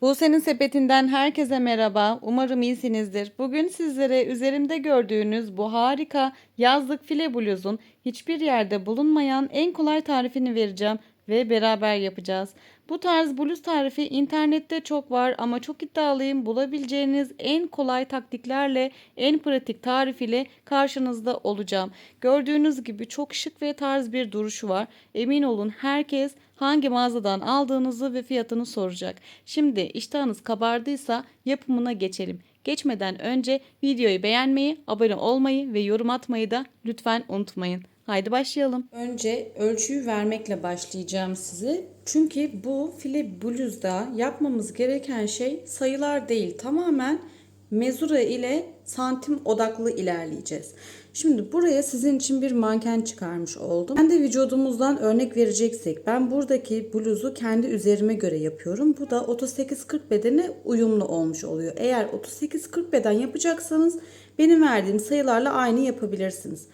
Buse'nin sepetinden herkese merhaba. Umarım iyisinizdir. Bugün sizlere üzerimde gördüğünüz bu harika yazlık file bluzun hiçbir yerde bulunmayan en kolay tarifini vereceğim ve beraber yapacağız. Bu tarz bluz tarifi internette çok var ama çok iddialıyım, bulabileceğiniz en kolay taktiklerle, en pratik tarif ile karşınızda olacağım. Gördüğünüz gibi çok şık ve tarz bir duruşu var. Emin olun herkes hangi mağazadan aldığınızı ve fiyatını soracak. Şimdi iştahınız kabardıysa yapımına geçelim. Geçmeden önce videoyu beğenmeyi, abone olmayı ve yorum atmayı da lütfen unutmayın. Haydi başlayalım. Önce ölçüyü vermekle başlayacağım size. Çünkü bu file bluzda yapmamız gereken şey sayılar değil. Tamamen mezura ile santim odaklı ilerleyeceğiz. Şimdi buraya sizin için bir manken çıkarmış oldum. Kendi vücudumuzdan örnek vereceksek ben buradaki bluzu kendi üzerime göre yapıyorum. Bu da 38-40 bedene uyumlu olmuş oluyor. Eğer 38-40 beden yapacaksanız benim verdiğim sayılarla aynı yapabilirsiniz.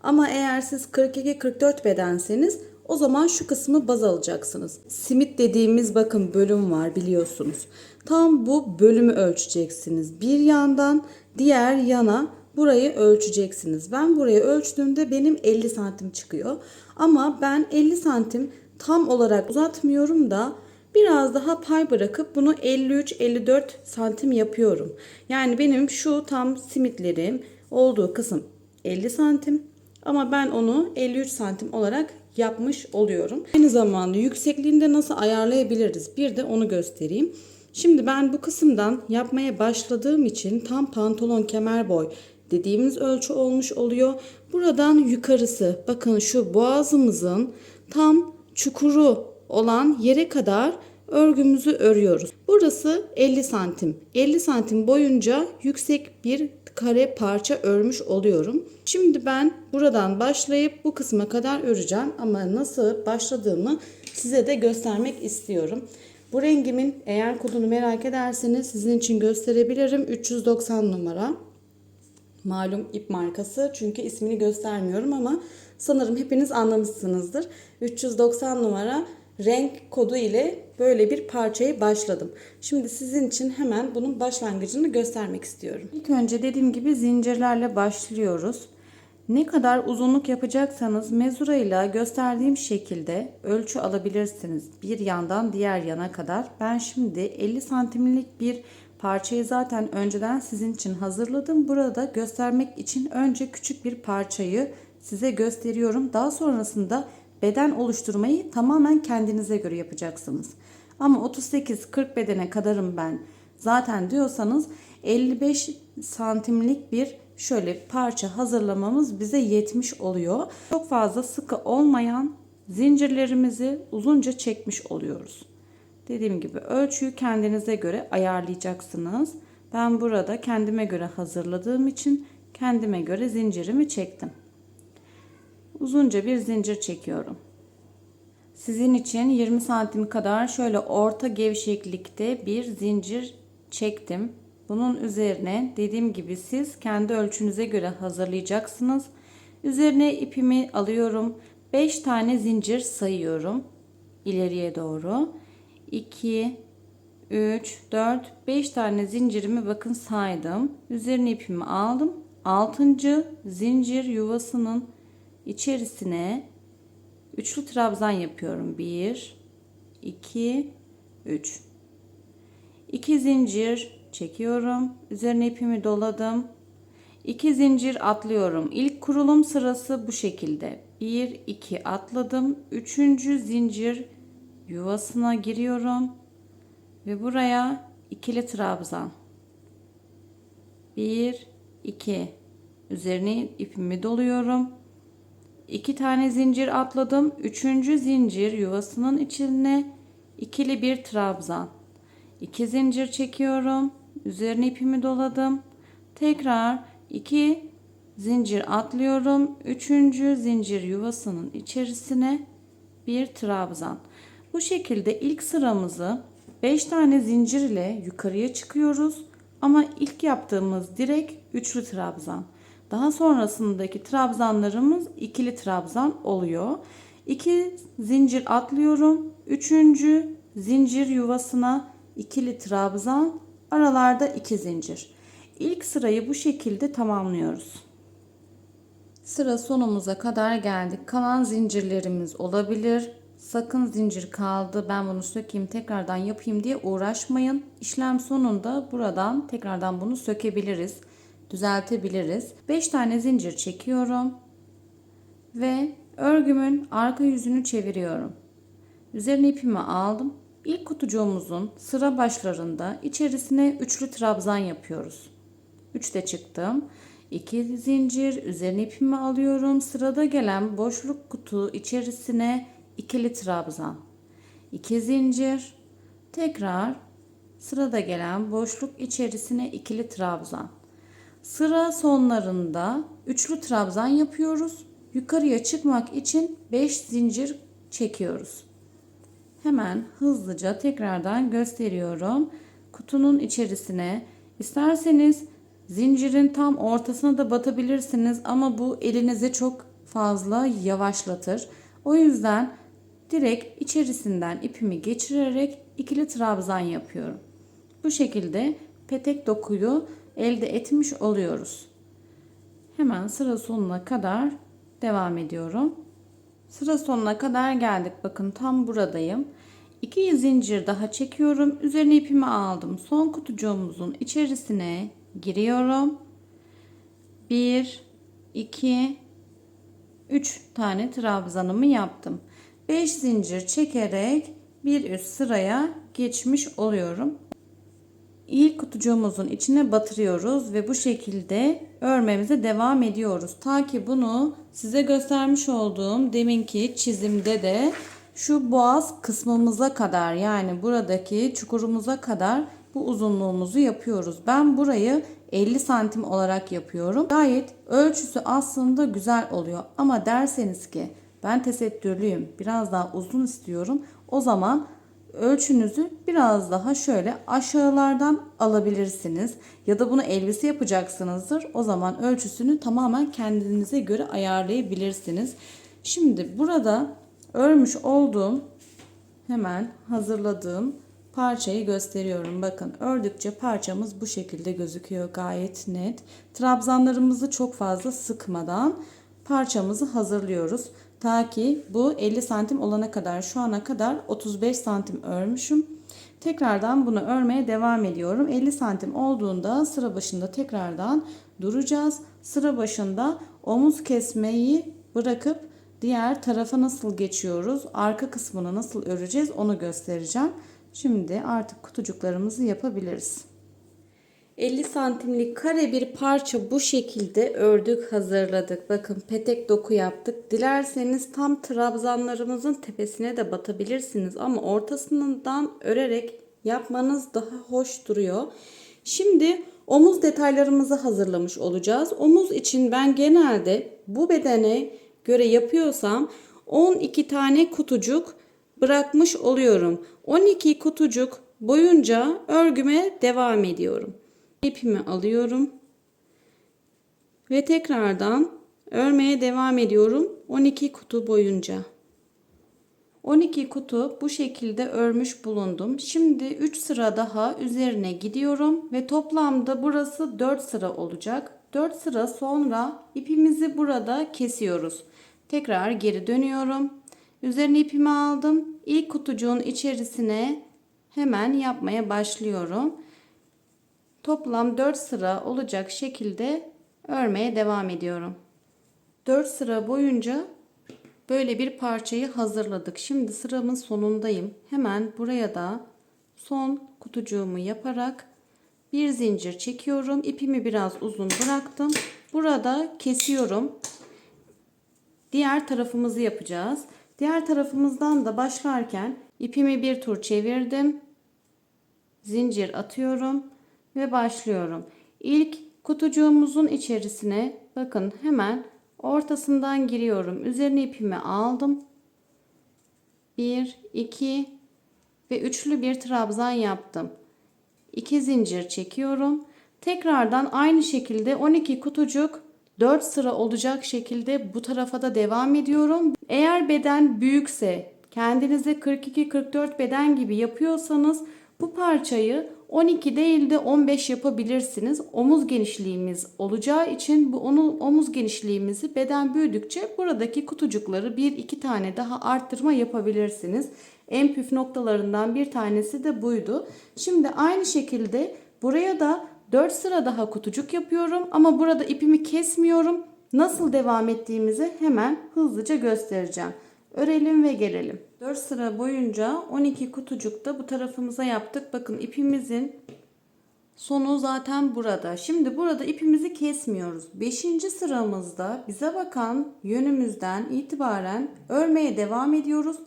Ama eğer siz 42-44 bedenseniz o zaman şu kısmı baz alacaksınız. Simit dediğimiz bakın bölüm var biliyorsunuz. Tam bu bölümü ölçeceksiniz. Bir yandan diğer yana burayı ölçeceksiniz. Ben burayı ölçtüğümde benim 50 santim çıkıyor. Ama ben 50 santim tam olarak uzatmıyorum da biraz daha pay bırakıp bunu 53-54 santim yapıyorum. Yani benim şu tam simitlerim olduğu kısım 50 santim. Ama ben onu 53 santim olarak yapmış oluyorum. Aynı zamanda yüksekliğini de nasıl ayarlayabiliriz? Bir de onu göstereyim. Şimdi ben bu kısımdan yapmaya başladığım için tam pantolon kemer boy dediğimiz ölçü olmuş oluyor. Buradan yukarısı bakın şu boğazımızın tam çukuru olan yere kadar örgümüzü örüyoruz. Burası 50 santim. 50 santim boyunca yüksek bir kare parça örmüş oluyorum. Şimdi ben buradan başlayıp bu kısma kadar öreceğim ama nasıl başladığımı size de göstermek istiyorum. Bu rengimin eğer kodunu merak ederseniz sizin için gösterebilirim. 390 numara. Malum ip markası çünkü ismini göstermiyorum ama sanırım hepiniz anlamışsınızdır. 390 numara renk kodu ile böyle bir parçayı başladım. Şimdi sizin için hemen bunun başlangıcını göstermek istiyorum. İlk önce dediğim gibi zincirlerle başlıyoruz. Ne kadar uzunluk yapacaksanız mezurayla gösterdiğim şekilde ölçü alabilirsiniz. Bir yandan diğer yana kadar. Ben şimdi 50 santimlik bir parçayı zaten önceden sizin için hazırladım. Burada göstermek için önce küçük bir parçayı size gösteriyorum. Daha sonrasında beden oluşturmayı tamamen kendinize göre yapacaksınız. Ama 38-40 bedene kadarım ben zaten diyorsanız 55 santimlik bir şöyle parça hazırlamamız bize yetmiş oluyor. Çok fazla sıkı olmayan zincirlerimizi uzunca çekmiş oluyoruz. Dediğim gibi ölçüyü kendinize göre ayarlayacaksınız. Ben burada kendime göre hazırladığım için kendime göre zincirimi çektim. Uzunca bir zincir çekiyorum. Sizin için 20 santim kadar şöyle orta gevşeklikte bir zincir çektim. Bunun üzerine dediğim gibi siz kendi ölçünüze göre hazırlayacaksınız. Üzerine ipimi alıyorum. 5 tane zincir sayıyorum. İleriye doğru. 2, 3, 4, 5 tane zincirimi bakın saydım. Üzerine ipimi aldım. 6. zincir yuvasının içerisine üçlü trabzan yapıyorum. 1, 2, 3. 2 zincir çekiyorum. Üzerine ipimi doladım. 2 zincir atlıyorum. İlk kurulum sırası bu şekilde. 1, 2 atladım. 3. zincir yuvasına giriyorum. Ve buraya ikili trabzan. 1, 2. Üzerine ipimi doluyorum. 2 tane zincir atladım. 3. zincir yuvasının içine ikili bir trabzan. 2 zincir çekiyorum. Üzerine ipimi doladım. Tekrar 2 zincir atlıyorum. 3. zincir yuvasının içerisine bir trabzan. Bu şekilde ilk sıramızı 5 tane zincir ile yukarıya çıkıyoruz. Ama ilk yaptığımız direkt üçlü trabzan. Daha sonrasındaki trabzanlarımız ikili trabzan oluyor. 2 zincir atlıyorum. 3. zincir yuvasına ikili trabzan, aralarda 2 zincir. İlk sırayı bu şekilde tamamlıyoruz. Sıra sonumuza kadar geldik. Kalan zincirlerimiz olabilir. Sakın zincir kaldı, ben bunu sökeyim tekrardan yapayım diye uğraşmayın. İşlem sonunda buradan tekrardan bunu sökebiliriz, düzeltebiliriz. 5 tane zincir çekiyorum ve örgümün arka yüzünü çeviriyorum. Üzerine ipimi aldım. İlk kutucuğumuzun sıra başlarında içerisine üçlü trabzan yapıyoruz. 3 de çıktım. 2 zincir, üzerine ipimi alıyorum. Sırada gelen boşluk kutu içerisine ikili trabzan. 2 zincir. Tekrar sırada gelen boşluk içerisine ikili trabzan. Sıra sonlarında üçlü trabzan yapıyoruz. Yukarıya çıkmak için 5 zincir çekiyoruz. Hemen hızlıca tekrardan gösteriyorum. Kutunun içerisine isterseniz zincirin tam ortasına da batabilirsiniz ama bu elinizi çok fazla yavaşlatır. O yüzden direkt içerisinden ipimi geçirerek ikili trabzan yapıyorum. Bu şekilde petek dokuyu elde etmiş oluyoruz. Hemen sıra sonuna kadar devam ediyorum. Sıra sonuna kadar geldik. Bakın tam buradayım. 2 zincir daha çekiyorum. Üzerine ipimi aldım. Son kutucuğumuzun içerisine giriyorum. 1, 2, 3 tane trabzanımı yaptım. 5 zincir çekerek bir üst sıraya geçmiş oluyorum. İlk kutucuğumuzun içine batırıyoruz ve bu şekilde örmemize devam ediyoruz. Ta ki bunu size göstermiş olduğum deminki çizimde de şu boğaz kısmımıza kadar, yani buradaki çukurumuza kadar bu uzunluğumuzu yapıyoruz. Ben burayı 50 santim olarak yapıyorum. Gayet ölçüsü aslında güzel oluyor. Ama derseniz ki ben tesettürlüyüm, biraz daha uzun istiyorum, o zaman ölçünüzü biraz daha şöyle aşağılardan alabilirsiniz. Ya da bunu elbise yapacaksınızdır. O zaman ölçüsünü tamamen kendinize göre ayarlayabilirsiniz. Şimdi burada örmüş olduğum, hemen hazırladığım parçayı gösteriyorum. Bakın ördükçe parçamız bu şekilde gözüküyor, gayet net. Trabzanlarımızı çok fazla sıkmadan parçamızı hazırlıyoruz. Ta ki bu 50 santim olana kadar, şu ana kadar 35 santim örmüşüm. Tekrardan bunu örmeye devam ediyorum. 50 santim olduğunda sıra başında tekrardan duracağız. Sıra başında omuz kesmeyi bırakıp diğer tarafa nasıl geçiyoruz, arka kısmını nasıl öreceğiz onu göstereceğim. Şimdi artık kutucuklarımızı yapabiliriz. 50 santimlik kare bir parça bu şekilde ördük, hazırladık. Bakın petek doku yaptık. Dilerseniz tam trabzanlarımızın tepesine de batabilirsiniz ama ortasından örerek yapmanız daha hoş duruyor. Şimdi omuz detaylarımızı hazırlamış olacağız. Omuz için ben genelde bu bedene göre yapıyorsam 12 tane kutucuk bırakmış oluyorum. 12 kutucuk boyunca örgüme devam ediyorum. İpimi alıyorum ve tekrardan örmeye devam ediyorum 12 kutu boyunca. 12 kutu bu şekilde örmüş bulundum. Şimdi 3 sıra daha üzerine gidiyorum ve toplamda burası 4 sıra olacak. 4 sıra sonra ipimizi burada kesiyoruz. Tekrar geri dönüyorum. Üzerine ipimi aldım. İlk kutucuğun içerisine hemen yapmaya başlıyorum. Toplam 4 sıra olacak şekilde örmeye devam ediyorum. 4 sıra boyunca böyle bir parçayı hazırladık. Şimdi sıramın sonundayım. Hemen buraya da son kutucuğumu yaparak bir zincir çekiyorum. İpimi biraz uzun bıraktım. Burada kesiyorum. Diğer tarafımızı yapacağız. Diğer tarafımızdan da başlarken ipimi bir tur çevirdim. Zincir atıyorum ve başlıyorum. İlk kutucuğumuzun içerisine bakın hemen ortasından giriyorum. Üzerine ipimi aldım. 1, 2 ve üçlü bir trabzan yaptım. 2 zincir çekiyorum. Tekrardan aynı şekilde 12 kutucuk 4 sıra olacak şekilde bu tarafa da devam ediyorum. Eğer beden büyükse, kendinize 42-44 beden gibi yapıyorsanız Bu parçayı 12 değil de 15 yapabilirsiniz. Omuz genişliğimiz olacağı için bu omuz genişliğimizi beden büyüdükçe buradaki kutucukları 1-2 tane daha arttırma yapabilirsiniz. En püf noktalarından bir tanesi de buydu. Şimdi aynı şekilde buraya da 4 sıra daha kutucuk yapıyorum ama burada ipimi kesmiyorum. Nasıl devam ettiğimizi hemen hızlıca göstereceğim. Örelim ve gelelim. 4 sıra boyunca 12 kutucuk da bu tarafımıza yaptık. Bakın ipimizin sonu zaten burada. Şimdi burada ipimizi kesmiyoruz. 5. sıramızda bize bakan yönümüzden itibaren örmeye devam ediyoruz.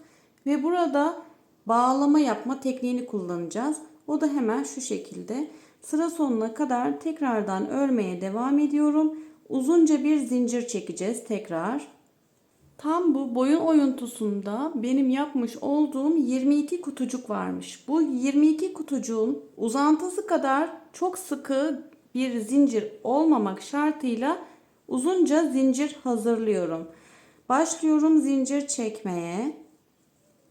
Ve burada bağlama yapma tekniğini kullanacağız. O da hemen şu şekilde. Sıra sonuna kadar tekrardan örmeye devam ediyorum. Uzunca bir zincir çekeceğiz tekrar. Tam bu boyun oyuntusunda benim yapmış olduğum 22 kutucuk varmış. Bu 22 kutucuğun uzantısı kadar çok sıkı bir zincir olmamak şartıyla uzunca zincir hazırlıyorum. Başlıyorum zincir çekmeye.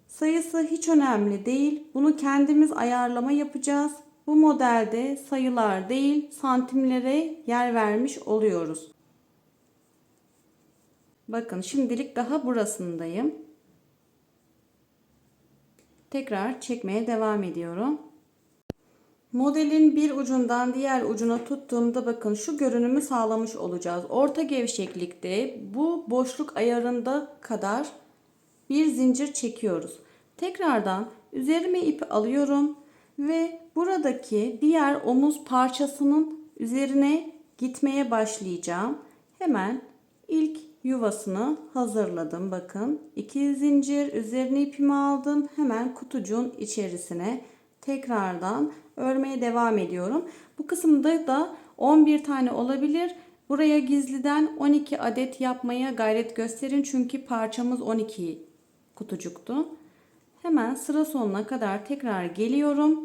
Sayısı hiç önemli değil. Bunu kendimiz ayarlama yapacağız. Bu modelde sayılar değil, santimlere yer vermiş oluyoruz. Bakın şimdilik daha burasındayım. Tekrar çekmeye devam ediyorum. Modelin bir ucundan diğer ucuna tuttuğumda bakın şu görünümü sağlamış olacağız. Orta gevşeklikte bu boşluk ayarında kadar bir zincir çekiyoruz. Tekrardan üzerime ipi alıyorum ve buradaki diğer omuz parçasının üzerine gitmeye başlayacağım. Hemen ilk yuvasını hazırladım. Bakın 2 zincir üzerine ipimi aldım. Hemen kutucuğun içerisine tekrardan örmeye devam ediyorum. Bu kısımda da 11 tane olabilir. Buraya gizliden 12 adet yapmaya gayret gösterin. Çünkü parçamız 12 kutucuktu. Hemen sıra sonuna kadar tekrar geliyorum.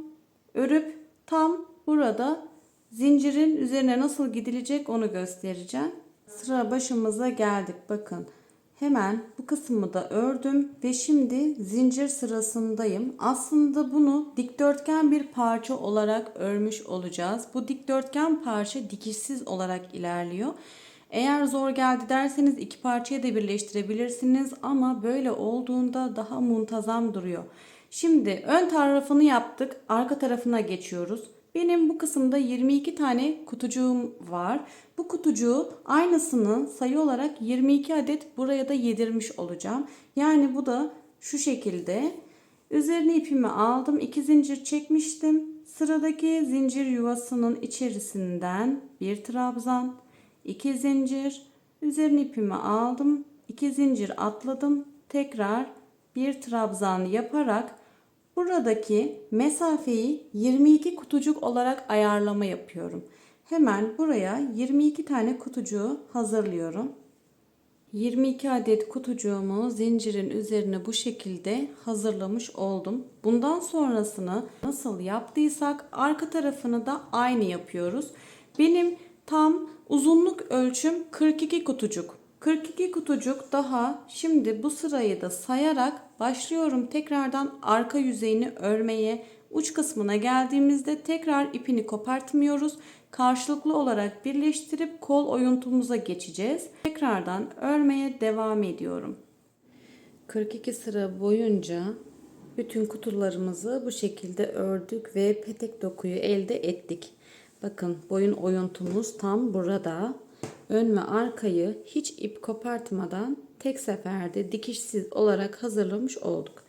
Örüp tam burada zincirin üzerine nasıl gidilecek onu göstereceğim. Sıra başımıza geldik. Bakın hemen bu kısmı da ördüm ve şimdi zincir sırasındayım. Aslında bunu dikdörtgen bir parça olarak örmüş olacağız. Bu dikdörtgen parça dikişsiz olarak ilerliyor. Eğer zor geldi derseniz iki parçayı da birleştirebilirsiniz ama böyle olduğunda daha muntazam duruyor. Şimdi ön tarafını yaptık. Arka tarafına geçiyoruz. Benim bu kısımda 22 tane kutucuğum var. Bu kutucuğu aynısını sayı olarak 22 adet buraya da yedirmiş olacağım. Yani bu da şu şekilde. Üzerine ipimi aldım. 2 zincir çekmiştim. Sıradaki zincir yuvasının içerisinden bir trabzan, 2 zincir, üzerine ipimi aldım. 2 zincir atladım. Tekrar bir trabzan yaparak buradaki mesafeyi 22 kutucuk olarak ayarlama yapıyorum. Hemen buraya 22 tane kutucuğu hazırlıyorum. 22 adet kutucuğumu zincirin üzerine bu şekilde hazırlamış oldum. Bundan sonrasını nasıl yaptıysak arka tarafını da aynı yapıyoruz. Benim tam uzunluk ölçüm 42 kutucuk. 42 kutucuk daha şimdi bu sırayı da sayarak başlıyorum tekrardan arka yüzeyini örmeye. Uç kısmına geldiğimizde tekrar ipini kopartmıyoruz. Karşılıklı olarak birleştirip kol oyuntumuza geçeceğiz. Tekrardan örmeye devam ediyorum. 42 sıra boyunca bütün kutularımızı bu şekilde ördük ve petek dokuyu elde ettik. Bakın boyun oyuntumuz tam burada. Ön ve arkayı hiç ip kopartmadan tek seferde dikişsiz olarak hazırlamış olduk.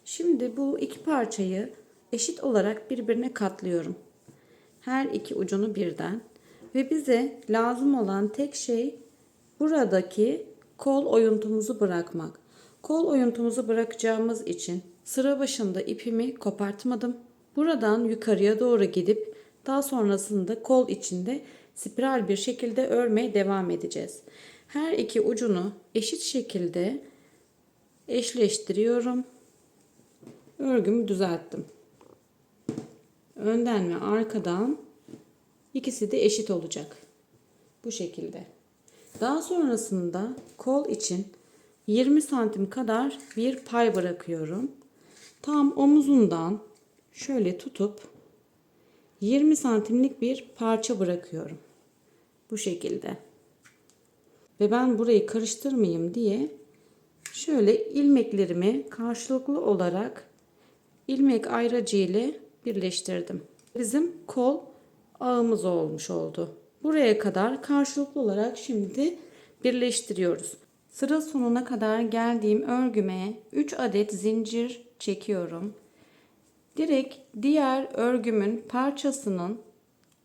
Şimdi bu iki parçayı eşit olarak birbirine katlıyorum. Her iki ucunu birden ve bize lazım olan tek şey buradaki kol oyuntumuzu bırakmak. Kol oyuntumuzu bırakacağımız için sıra başında ipimi kopartmadım. Buradan yukarıya doğru gidip daha sonrasında kol içinde spiral bir şekilde örmeye devam edeceğiz. Her iki ucunu eşit şekilde eşleştiriyorum. Örgümü düzelttim. Önden ve arkadan ikisi de eşit olacak. Bu şekilde. Daha sonrasında kol için 20 santim kadar bir pay bırakıyorum. Tam omuzundan şöyle tutup 20 santimlik bir parça bırakıyorum. Bu şekilde. Ve ben burayı karıştırmayayım diye şöyle ilmeklerimi karşılıklı olarak ilmek ayracı ile birleştirdim. Bizim kol ağımız olmuş oldu. Buraya kadar karşılıklı olarak şimdi birleştiriyoruz. Sıra sonuna kadar geldiğim örgüme 3 adet zincir çekiyorum. Direkt diğer örgümün parçasının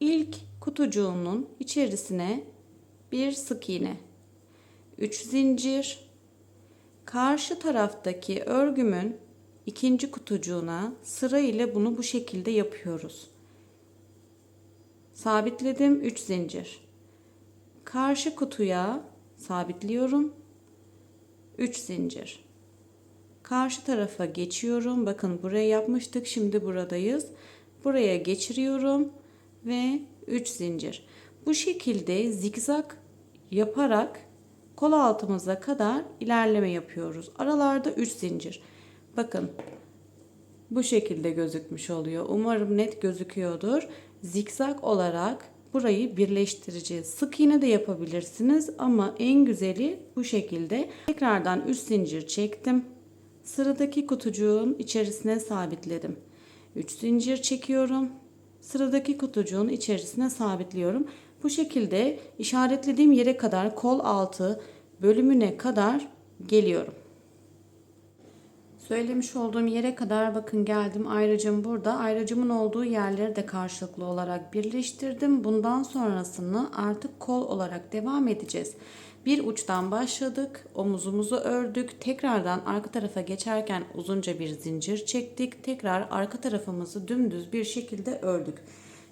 ilk kutucuğunun içerisine bir sık iğne, 3 zincir, karşı taraftaki örgümün ikinci kutucuğuna sıra ile bunu bu şekilde yapıyoruz. Sabitledim, 3 zincir. Karşı kutuya sabitliyorum, 3 zincir. Karşı tarafa geçiyorum. Bakın buraya yapmıştık. Şimdi buradayız. Buraya geçiriyorum ve 3 zincir. Bu şekilde zikzak yaparak kol altımıza kadar ilerleme yapıyoruz. Aralarda 3 zincir. Bakın bu şekilde gözükmüş oluyor. Umarım net gözüküyordur. Zikzak olarak burayı birleştireceğiz. Sık iğne de yapabilirsiniz ama en güzeli bu şekilde. Tekrardan 3 zincir çektim. Sıradaki kutucuğun içerisine sabitledim. 3 zincir çekiyorum. Sıradaki kutucuğun içerisine sabitliyorum. Bu şekilde işaretlediğim yere kadar kol altı bölümüne kadar geliyorum. Söylemiş olduğum yere kadar bakın geldim. Ayracım burada. Ayracımın olduğu yerleri de karşılıklı olarak birleştirdim. Bundan sonrasını artık kol olarak devam edeceğiz. Bir uçtan başladık. Omuzumuzu ördük. Tekrardan arka tarafa geçerken uzunca bir zincir çektik. Tekrar arka tarafımızı dümdüz bir şekilde ördük.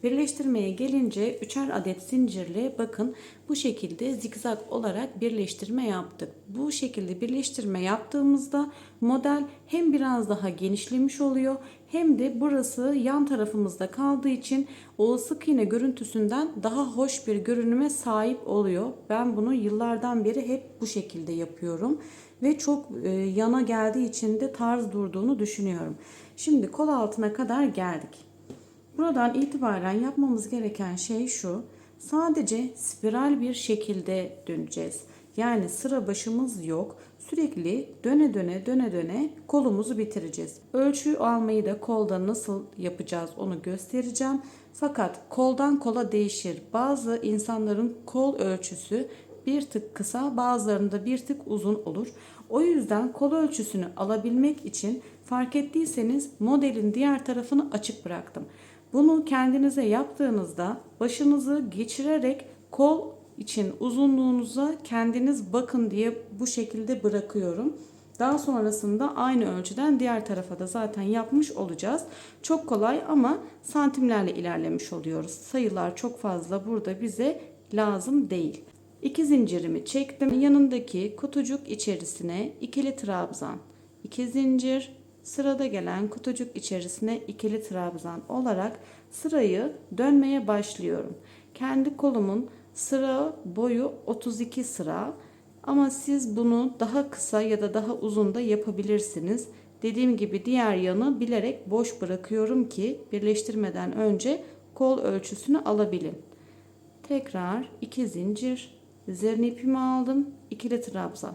Birleştirmeye gelince 3'er adet zincirle bakın bu şekilde zikzak olarak birleştirme yaptık. Bu şekilde birleştirme yaptığımızda model hem biraz daha genişlemiş oluyor hem de burası yan tarafımızda kaldığı için o sık iğne görüntüsünden daha hoş bir görünüme sahip oluyor. Ben bunu yıllardan beri hep bu şekilde yapıyorum ve çok yana geldiği için de tarz durduğunu düşünüyorum. Şimdi kol altına kadar geldik. Buradan itibaren yapmamız gereken şey şu. Sadece spiral bir şekilde döneceğiz. Yani sıra başımız yok. Sürekli döne döne kolumuzu bitireceğiz. Ölçü almayı da kolda nasıl yapacağız onu göstereceğim. Fakat koldan kola değişir. Bazı insanların kol ölçüsü bir tık kısa, bazılarında bir tık uzun olur. O yüzden kol ölçüsünü alabilmek için fark ettiyseniz modelin diğer tarafını açık bıraktım. Bunu kendinize yaptığınızda başınızı geçirerek kol için uzunluğunuza kendiniz bakın diye bu şekilde bırakıyorum. Daha sonrasında aynı ölçüden diğer tarafa da zaten yapmış olacağız. Çok kolay ama santimlerle ilerlemiş oluyoruz. Sayılar çok fazla burada bize lazım değil. 2 zincirimi çektim. Yanındaki kutucuk içerisine ikili trabzan, 2 zincir, sırada gelen kutucuk içerisine ikili trabzan olarak sırayı dönmeye başlıyorum. Kendi kolumun sıra boyu 32 sıra ama siz bunu daha kısa ya da daha uzun da yapabilirsiniz. Dediğim gibi diğer yanı bilerek boş bırakıyorum ki birleştirmeden önce kol ölçüsünü alabilin. Tekrar 2 zincir, üzerine ipimi aldım, ikili trabzan.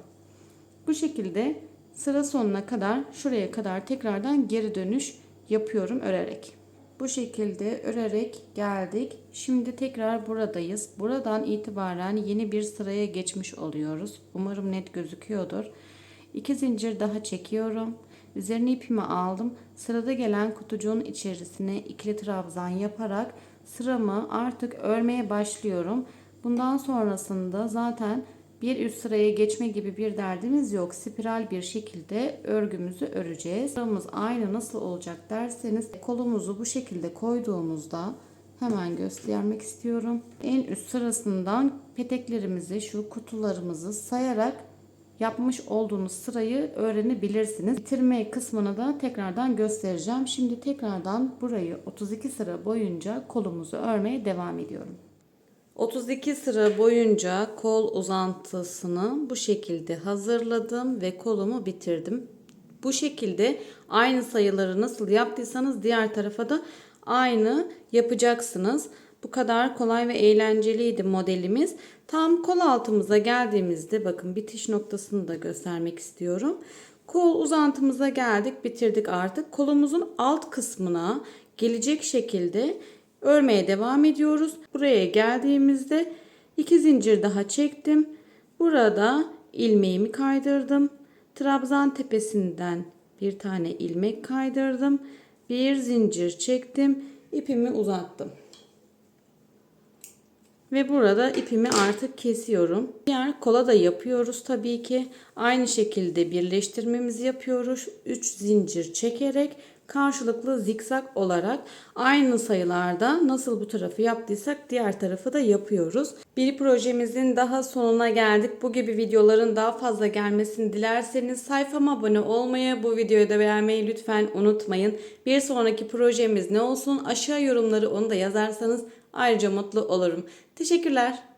Bu şekilde sıra sonuna kadar şuraya kadar tekrardan geri dönüş yapıyorum örerek. Bu şekilde örerek geldik. Şimdi tekrar buradayız. Buradan itibaren yeni bir sıraya geçmiş oluyoruz. Umarım net gözüküyordur. 2 zincir daha çekiyorum. Üzerine ipimi aldım. Sırada gelen kutucuğun içerisine ikili trabzan yaparak sıramı artık örmeye başlıyorum. Bundan sonrasında zaten bir üst sıraya geçme gibi bir derdimiz yok. Spiral bir şekilde örgümüzü öreceğiz. Sıramız aynı nasıl olacak derseniz kolumuzu bu şekilde koyduğumuzda hemen göstermek istiyorum. En üst sırasından peteklerimizi şu kutularımızı sayarak yapmış olduğunuz sırayı öğrenebilirsiniz. Bitirme kısmını da tekrardan göstereceğim. Şimdi tekrardan burayı 32 sıra boyunca kolumuzu örmeye devam ediyorum. 32 sıra boyunca kol uzantısını bu şekilde hazırladım ve kolumu bitirdim. Bu şekilde aynı sayıları nasıl yaptıysanız diğer tarafa da aynı yapacaksınız. Bu kadar kolay ve eğlenceliydi modelimiz. Tam kol altımıza geldiğimizde bakın bitiş noktasını da göstermek istiyorum. Kol uzantımıza geldik, bitirdik artık. Kolumuzun alt kısmına gelecek şekilde örmeye devam ediyoruz. Buraya geldiğimizde 2 zincir daha çektim. Burada ilmeğimi kaydırdım. Trabzan tepesinden bir tane ilmek kaydırdım. Bir zincir çektim. İpimi uzattım. Ve burada ipimi artık kesiyorum. Diğer kola da yapıyoruz tabii ki. Aynı şekilde birleştirmemizi yapıyoruz. 3 zincir çekerek karşılıklı zikzak olarak aynı sayılarda nasıl bu tarafı yaptıysak diğer tarafı da yapıyoruz. Bir projemizin daha sonuna geldik. Bu gibi videoların daha fazla gelmesini dilerseniz sayfama abone olmayı, bu videoyu da beğenmeyi lütfen unutmayın. Bir sonraki projemiz ne olsun? Aşağı yorumları onu da yazarsanız ayrıca mutlu olurum. Teşekkürler.